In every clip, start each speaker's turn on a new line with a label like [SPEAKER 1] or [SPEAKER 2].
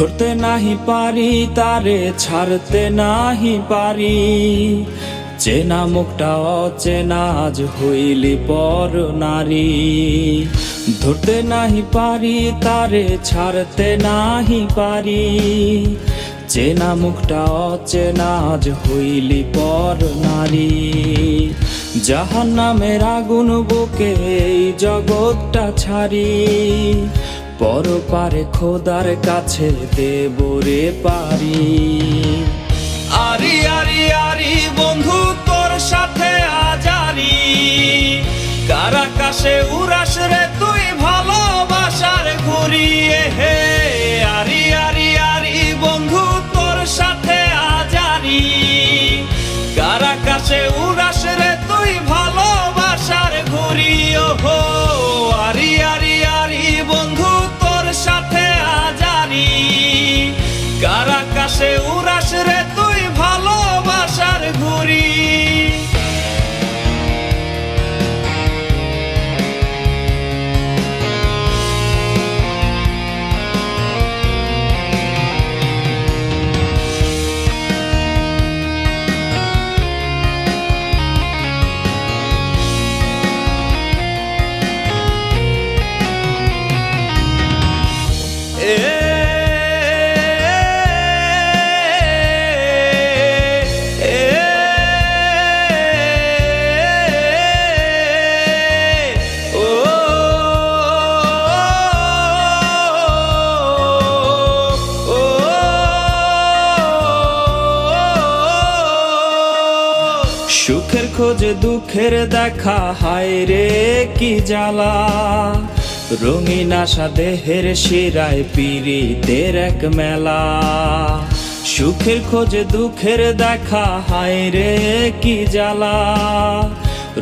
[SPEAKER 1] ধরতে নাহি পারি তারে ছাড়তে নাহি পারি, চেনা মুখটা অচেনা আজ হইলি পর নারী। ধরতে নাহি পারি তারে ছাড়তে নাহি পারি, চেনা মুখটা অচেনা আজ হইলি পর নারী। জাহান্নামের আগুন বুকে এই জগৎটা ছাড়ি, পরপারে খোদার কাছে দেব রে পারি। আরি আরি আরি বন্ধু তোর সাথে আজারি, কারাকাশে উড়াস রে তুই ভালোবাসার ঘুরি। হে আরি আরি আরি বন্ধু তোর সাথে আজারি, কারাকাশে উড়াস রে তুই ভালোবাসার ঘুরি। ওহো আরি আরি আরি বন্ধু তোর সাথে আজারি, কারাকাশে উড়াস রে তুই ভালোবাসার ঘুরি। সুখের খোঁজে দুঃখের দেখা, হায় রে কি জ্বালা। রঙিন আশা দেহের শিরায় পীড়িতের এক মেলা। সুখের খোঁজে দুঃখের দেখা, হায় রে কি জ্বালা।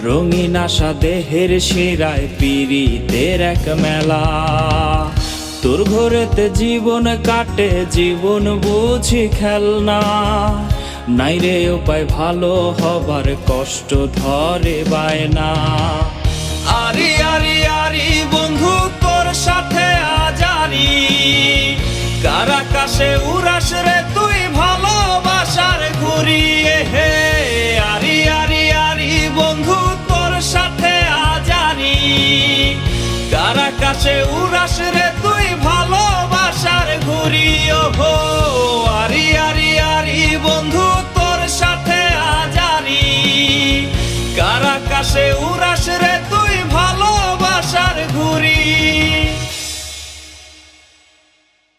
[SPEAKER 1] রঙিন আশা দেহের শিরায় পীড়িতের এক মেলা। তোর ঘরেতে জীবন কাটে জীবন বুঝি খেলনা, নাই রে উপায় ভালো হবার কষ্ট ধরে বায়না। আরি আরি আরি বন্ধু তোর সাথে আজারি, কারাকাশে উড়াস রে তুই ভালোবাসার ঘুরি। হে আরি আরি আরি বন্ধু তোর সাথে আজারি, কারাকাশে উড়াস রে তুই ভালোবাসার ঘুরি। ওহো আরি আরি আরি বন্ধু তোর সাথে আজারি, কারাকাশে উড়াস